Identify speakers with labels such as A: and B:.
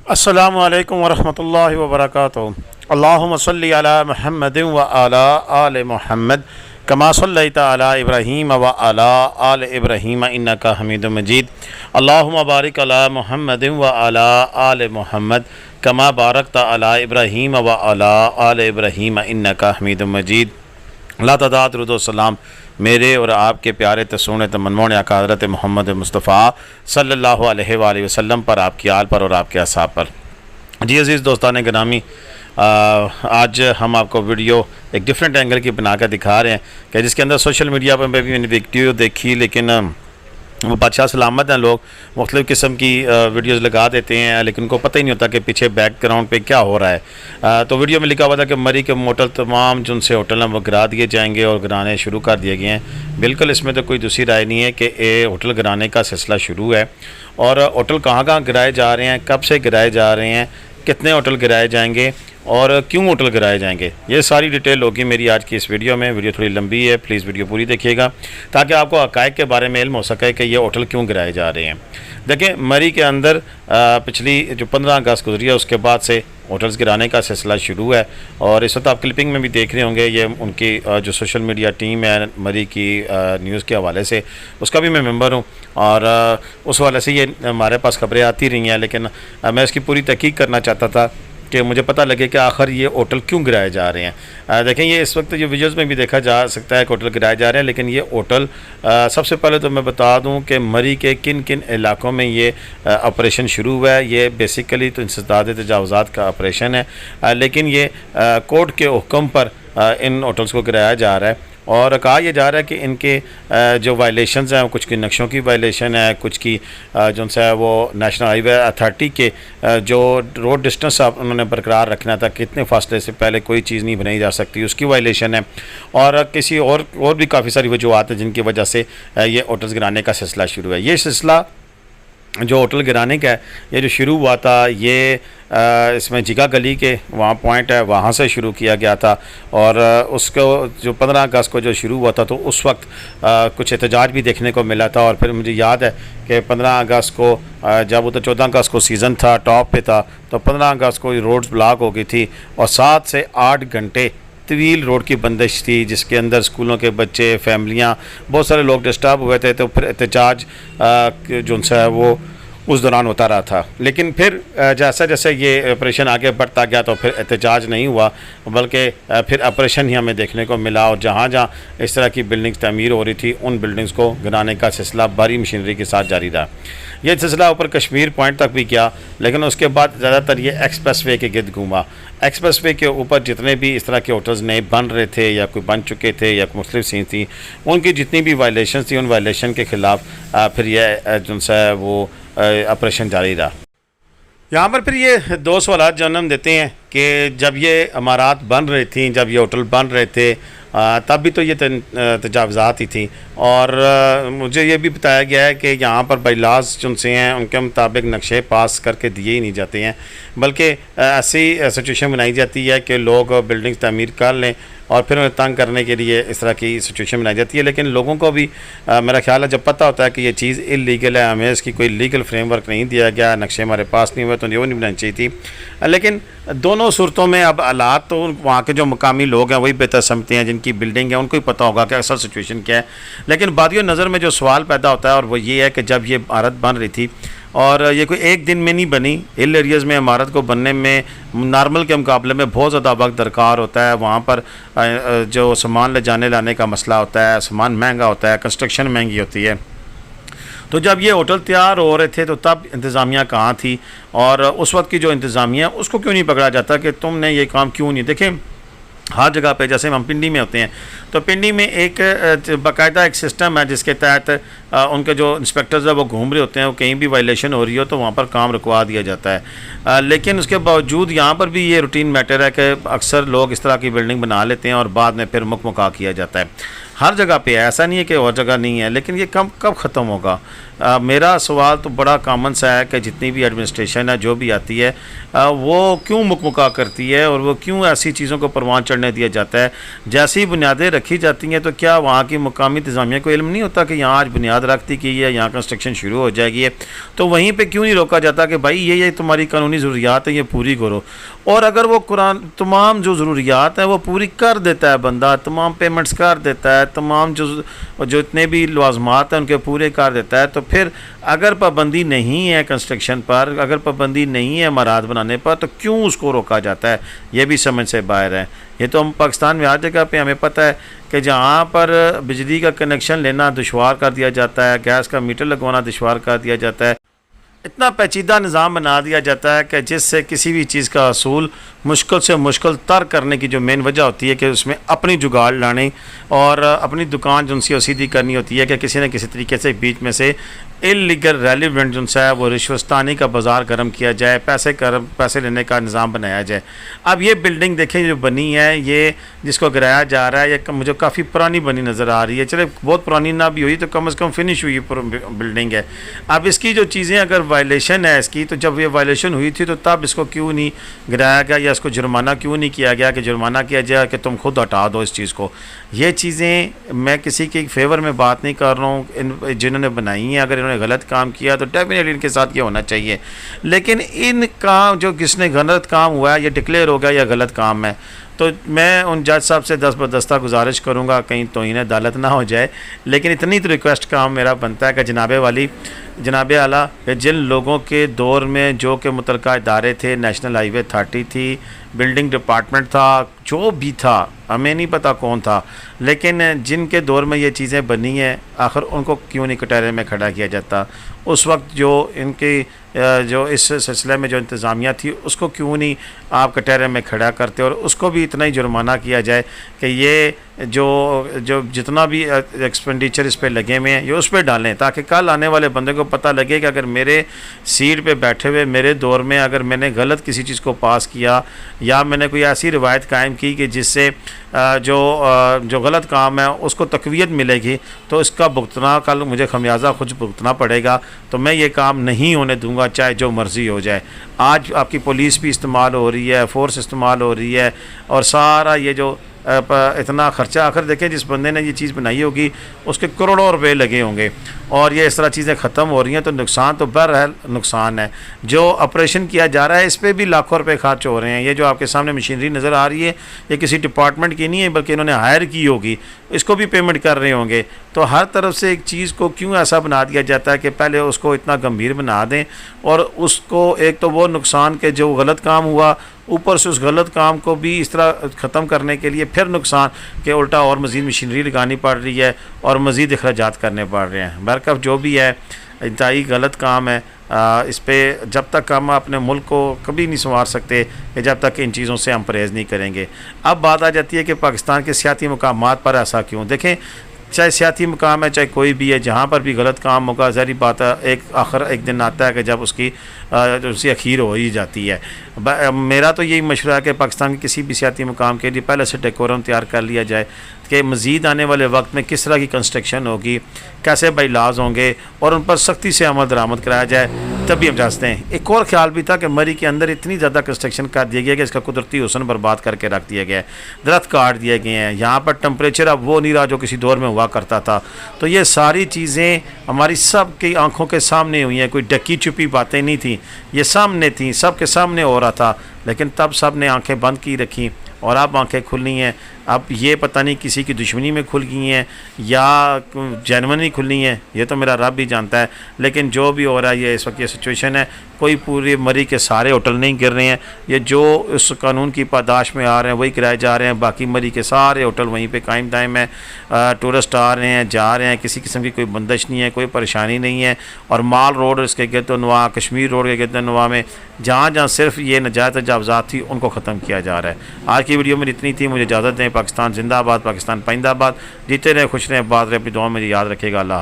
A: अस्सलामु अलैकुम वरहमतुल्लाहि वबरकातुहू। अल्लाहुम्मा सल्लि अला मुहम्मदिन व अला आलि मुहम्मद कमा सल्लैता अला इब्राहीम व अला आलि इब्राहीम इन्नका हमीदुम मजीद। अल्लाहुम्मा बारिक अला मुहम्मदिन व अला आलि मुहम्मद कमा बारकता अला इब्राहीम व अला आलि इब्राहीम इन्नका हमीदुम मजीद। अल्लाह ताला दुरूद व सलाम मेरे और आपके प्यारे तसून तमन्नों आका हज़रत मोहम्मद मुस्तफ़ा सल्लल्लाहु अलैहि वसल्लम पर, आपकी आल पर और आपके असाब पर। जी अज़ीज़ दोस्तान गिरामी, आज हम आपको वीडियो एक डिफरेंट एंगल की बना कर दिखा रहे हैं कि जिसके अंदर सोशल मीडिया पर भी मैंने वीडियो देखी, लेकिन वो बादशाह सलामत हैं, लोग मुख्तलिफ़ किस्म की वीडियोज़ लगा देते हैं, लेकिन उनको पता ही नहीं होता कि पीछे बैकग्राउंड पे क्या हो रहा है। तो वीडियो में लिखा हुआ था कि मरी के मोटल तमाम जो उनसे होटल हैं वो गिरा दिए जाएंगे और गिराने शुरू कर दिए गए हैं। बिल्कुल इसमें तो कोई दूसरी राय नहीं है कि ये होटल गिराने का सिलसिला शुरू है। और होटल कहाँ कहाँ गिराए जा रहे हैं, कब से गिराए जा रहे हैं, कितने होटल गिराए जाएंगे और क्यों होटल गिराए जाएंगे, ये सारी डिटेल होगी मेरी आज की इस वीडियो में। वीडियो थोड़ी लंबी है, प्लीज़ वीडियो पूरी देखिएगा ताकि आपको हक़ाइक़ के बारे में इल्म हो सके कि ये होटल क्यों गिराए जा रहे हैं। देखें, मरी के अंदर पिछली जो 15 अगस्त गुजरी है उसके बाद से होटल्स गिराने का सिलसिला शुरू है। और इस वक्त आप क्लिपिंग में भी देख रहे होंगे, ये उनकी जो सोशल मीडिया टीम है मरी की न्यूज़ के हवाले से, उसका भी मैं मेंबर हूँ और उस हवाले से ये हमारे पास खबरें आती रही हैं। लेकिन मैं इसकी पूरी तहकीक करना चाहता था कि मुझे पता लगे कि आखिर ये होटल क्यों गिराए जा रहे हैं। देखें, ये इस वक्त जो वीडियोज़ में भी देखा जा सकता है कि होटल गिराए जा रहे हैं, लेकिन ये होटल सबसे पहले तो मैं बता दूं कि मरी के किन किन इलाकों में ये ऑपरेशन शुरू हुआ है। ये बेसिकली तो इंसदाद तजावुज़ात का ऑपरेशन है, लेकिन ये कोर्ट के हुक्म पर इन होटल्स को गिराया जा रहा है। और कहा यह जा रहा है कि इनके जो वायलेशंस हैं, कुछ की नक्शों की वायलेशन है, कुछ की जो है वो नेशनल हाईवे अथॉरिटी के जो रोड डिस्टेंस उन्होंने बरकरार रखना था, कितने फासले से पहले कोई चीज़ नहीं बनाई जा सकती, उसकी वायलेशन है। और किसी और भी काफ़ी सारी वजूहत हैं जिनकी वजह से ये होटल्स गिराने का सिलसिला शुरू है। ये सिलसिला जो होटल गिराने का है, ये जो शुरू हुआ था, ये इसमें जिगा गली के वहाँ पॉइंट है, वहाँ से शुरू किया गया था। और उसको जो 15 अगस्त को जो शुरू हुआ था तो उस वक्त कुछ एहतजाज भी देखने को मिला था। और फिर मुझे याद है कि 15 अगस्त को जब वो तो 14 अगस्त को सीज़न था, टॉप पे था, तो 15 अगस्त को रोड्स ब्लॉक हो गई थी और 7 से 8 घंटे तवील रोड की बंदिश थी, जिसके अंदर स्कूलों के बच्चे, फैमिलियाँ, बहुत सारे लोग डिस्टर्ब हुए थे। तो फिर एहतजाज जो है वो उस दौरान होता रहा था। लेकिन फिर जैसा जैसे ये ऑपरेशन आगे बढ़ता गया तो फिर एहतजाज नहीं हुआ, बल्कि फिर ऑपरेशन ही हमें देखने को मिला। और जहाँ जहाँ इस तरह की बिल्डिंग्स तमीर हो रही थी, उन बिल्डिंग्स को गिराने का सिलसिला भारी मशीनरी के साथ जारी रहा। यह सिलसिला ऊपर कश्मीर पॉइंट तक भी गया, लेकिन उसके बाद ज़्यादातर ये एक्सप्रेस वे के गिर्द घूमा। एक्सप्रेस वे के ऊपर जितने भी इस तरह के होटल्स नए बन रहे थे या कोई बन चुके थे या मुख्तलिफ सीन थी, उनकी जितनी भी वायलेशन थी, उन वायलेशन के ख़िलाफ़ फिर यह जो है वो ऑपरेशन जारी रहा। यहाँ पर फिर ये दो सवाल जन्म देते हैं कि जब ये इमारत बन रही थी, जब ये होटल बन रहे थे, तब भी तो ये तजावज़ात ही थी। और मुझे ये भी बताया गया है कि यहाँ पर बाइलाज जो से हैं उनके मुताबिक नक्शे पास करके दिए ही नहीं जाते हैं, बल्कि ऐसी सिचुएशन बनाई जाती है कि लोग बिल्डिंग्स तामीर कर लें और फिर उन्हें तंग करने के लिए इस तरह की सिचुएशन बनाई जाती है। लेकिन लोगों को भी मेरा ख्याल है जब पता होता है कि ये चीज़ इलीगल है, हमें इसकी कोई लीगल फ्रेमवर्क नहीं दिया गया, नक्शे हमारे पास नहीं हुए, तो ये वो नहीं बनानी चाहिए थी। लेकिन दोनों सूरतों में अब हालात तो वहाँ के जो मकामी लोग हैं वही बेहतर समझते हैं, जिनकी बिल्डिंग है उनको ही पता होगा कि असल सिचुएशन क्या है। लेकिन बादियों नज़र में जो सवाल पैदा होता है और वो ये है कि जब ये इमारत बन रही थी और ये कोई एक दिन में नहीं बनी, हिल एरियाज़ में इमारत को बनने में नॉर्मल के मुकाबले में बहुत ज़्यादा वक्त दरकार होता है। वहाँ पर जो सामान ले जाने लाने का मसला होता है, सामान महंगा होता है, कंस्ट्रक्शन महंगी होती है। तो जब ये होटल तैयार हो रहे थे तो तब इंतज़ामिया कहाँ थी और उस वक्त की जो इंतज़ामिया, उसको क्यों नहीं पकड़ा जाता कि तुमने ये काम क्यों नहीं। देखें, हर जगह पे जैसे हम पिंडी में होते हैं तो पिंडी में एक बाकायदा एक सिस्टम है जिसके तहत उनके जो इंस्पेक्टर्स हैं वो घूम रहे होते हैं, वो कहीं भी वायलेशन हो रही हो तो वहाँ पर काम रुकवा दिया जाता है। लेकिन उसके बावजूद यहाँ पर भी ये रूटीन मैटर है कि अक्सर लोग इस तरह की बिल्डिंग बना लेते हैं और बाद में फिर मुकमुका किया जाता है। हर जगह पे है, ऐसा नहीं है कि और जगह नहीं है, लेकिन ये कब कब ख़त्म होगा? मेरा सवाल तो बड़ा कॉमन सा है कि जितनी भी एडमिनिस्ट्रेशन है जो भी आती है वो क्यों मुकमुका करती है और वो क्यों ऐसी चीज़ों को परवान चढ़ने दिया जाता है? जैसी बुनियादें रखी जाती हैं तो क्या वहाँ की मुकामी इंतज़ामिया को इल्म नहीं होता कि यहाँ आज बुनियाद रख दी गई है, यहाँ कंस्ट्रक्शन शुरू हो जाएगी है, तो वहीं पर क्यों नहीं रोका जाता कि भाई ये तुम्हारी कानूनी ज़रूरियात है, ये पूरी करो? और अगर वो कुरान तमाम जो ज़रूरियात हैं वो पूरी कर देता है बंदा, तमाम पेमेंट्स कर देता है, तमाम जो इतने भी लवाजमात हैं उनके पूरे कर देता है, तो फिर अगर पाबंदी नहीं है कंस्ट्रक्शन पर, अगर पाबंदी नहीं है इमारत बनाने पर, तो क्यों उसको रोका जाता है? ये भी समझ से बाहर है। ये तो हम पाकिस्तान में हर जगह पे हमें पता है कि जहाँ पर बिजली का कनेक्शन लेना दुश्वार कर दिया जाता है, गैस का मीटर लगवाना दुश्वार कर दिया जाता है, इतना पेचीदा निज़ाम बना दिया जाता है कि जिससे किसी भी चीज़ का असूल मुश्किल से मुश्किल तर करने की जो मेन वजह होती है कि उसमें अपनी जुगाड़ लाने और अपनी दुकान जो उनसी सीधी करनी होती है कि किसी न किसी तरीके से बीच में से इलीगल रेलिवेंट जो है वो रिश्वस्तानी का बाज़ार गर्म किया जाए, पैसे लेने का निज़ाम बनाया जाए। अब ये बिल्डिंग देखें जो बनी है, ये जिसको गिराया जा रहा है, ये मुझे काफ़ी पुरानी बनी नज़र आ रही है। चले बहुत पुरानी ना भी हुई तो कम से कम फिनिश हुई बिल्डिंग है। अब इसकी जो चीज़ें अगर वायलेशन है इसकी, तो जब ये वायलेशन हुई थी तो तब इसको क्यों नहीं गिराया गया या इसको जुर्माना क्यों नहीं किया गया कि जुर्माना किया जाए कि तुम खुद हटा दो इस चीज़ को? ये चीज़ें मैं किसी के फेवर में बात नहीं कर रहा हूँ, जिन्होंने बनाई हैं अगर इन्होंने गलत काम किया तो डेफिनेटली इनके साथ ये होना चाहिए, लेकिन इनका जो किसने गलत काम हुआ है ये डिक्लेयर हो गया या गलत काम है, तो मैं उन जज साहब से दस्तबरदस्ता गुजारिश करूँगा कहीं तो इन्हें अदालत ना हो जाए, लेकिन इतनी तो रिक्वेस्ट काम मेरा बनता है कि जनाब आला जिन लोगों के दौर में जो कि मुतलका इदारे थे, नेशनल हाईवे अथॉरिटी थी, बिल्डिंग डिपार्टमेंट था, जो भी था, हमें नहीं पता कौन था, लेकिन जिनके दौर में ये चीज़ें बनी हैं आखिर उनको क्यों नहीं कटहरे में खड़ा किया जाता? उस वक्त जो इनकी जो इस सिलसिले में जो इंतज़ामिया थी उसको क्यों नहीं आप कटहरे में खड़ा करते और उसको भी इतना ही जुर्माना किया जाए कि ये जो जितना भी एक्सपेंडिचर इस पे लगे हुए हैं ये उस पर डालें, ताकि कल आने वाले बंदे को पता लगे कि अगर मेरे सीट पे बैठे हुए मेरे दौर में अगर मैंने गलत किसी चीज़ को पास किया या मैंने कोई ऐसी रिवायत कायम की कि जिससे जो गलत काम है उसको तक़वियत मिलेगी तो इसका भुगतना कल मुझे खमियाजा खुद भुगतना पड़ेगा, तो मैं ये काम नहीं होने दूंगा चाहे जो मर्ज़ी हो जाए। आज आपकी पुलिस भी इस्तेमाल हो रही है, फ़ोर्स इस्तेमाल हो रही है और सारा ये जो इतना ख़र्चा, आखिर देखें जिस बंदे ने ये चीज़ बनाई होगी उसके करोड़ों रुपए लगे होंगे और ये इस तरह चीज़ें ख़त्म हो रही हैं, तो नुकसान तो बहरहाल नुकसान है। जो ऑपरेशन किया जा रहा है इस पर भी लाखों रुपए खर्च हो रहे हैं। ये जो आपके सामने मशीनरी नज़र आ रही है ये किसी डिपार्टमेंट की नहीं है बल्कि इन्होंने हायर की होगी, इसको भी पेमेंट कर रहे होंगे। तो हर तरफ से एक चीज़ को क्यों ऐसा बना दिया जाता है कि पहले उसको इतना गंभीर बना दें और उसको एक तो वो नुकसान के जो गलत काम हुआ ऊपर से उस गलत काम को भी इस तरह ख़त्म करने के लिए फिर नुकसान के उल्टा और मज़ीद मशीनरी लगानी पड़ रही है और मज़ीद अखराजात करने पड़ रहे हैं। बहरकफ जो भी है इंतहाई गलत काम है। इस पर जब तक हम अपने मुल्क को कभी नहीं संवार सकते कि जब तक इन चीज़ों से हम परहेज़ नहीं करेंगे। अब बात आ जाती है कि पाकिस्तान के सियाती मकामात पर ऐसा क्यों? देखें, चाहे सियाती मकाम है चाहे कोई भी है, जहाँ पर भी गलत काम होगा ज़ाहिर बात है एक दिन आता है कि जब उसकी अखीर हो ही जाती है। मेरा तो यही मशवरा है कि पाकिस्तान के किसी भी सियाती मकाम के लिए पहले से डेकोरम तैयार कर लिया जाए कि मज़ीद आने वाले वक्त में किस तरह की कंस्ट्रक्शन होगी, कैसे बाइलाज होंगे और उन पर सख्ती से अमल दरामद कराया जाए, तभी हम चाहते हैं। एक और ख्याल भी था कि मरी के अंदर इतनी ज़्यादा कंस्ट्रक्शन कर दिया गया कि इसका कुदरती हुस्न बर्बाद करके रख दिया गया है, दरख्त काट दिए गए हैं, यहाँ पर टम्परेचर अब वो नहीं रहा जो किसी दौर में हुआ करता था। तो ये सारी चीज़ें हमारी सब की आंखों के सामने हुई हैं, कोई डकी छुपी बातें नहीं थी, ये सामने थी, सब के सामने हो रहा था, लेकिन तब सब ने आँखें बंद की रखी और अब आँखें खुलनी हैं। अब ये पता नहीं किसी की दुश्मनी में खुल गई हैं या जेन्युइनली खुलनी है, ये तो मेरा रब भी जानता है, लेकिन जो भी हो रहा है ये इस वक्त ये सिचुएशन है। कोई पूरी मरी के सारे होटल नहीं गिर रहे हैं, ये जो उस कानून की पादाश में आ रहे हैं वही किराए जा रहे हैं, बाकी मरी के सारे होटल वहीं पे कायम दायम है। टूरिस्ट आ रहे हैं, जा रहे हैं, किसी किस्म की कोई बंदिश नहीं है, कोई परेशानी नहीं है। और माल रोड इसके गिरदोनवा, कश्मीर रोड के गिरदोनवा में जहाँ जहाँ सिर्फ ये नजायज़ तजावज़ात थी उनको ख़त्म किया जा रहा है। आज की वीडियो में इतनी थी, मुझे इजाज़त दें। पाकिस्तान जिंदाबाद, पाकिस्तान पाइंदाबाद। जीते रहे, खुश रहें, बात रहे, अपनी दुआ में याद रखेगा। अल्लाह।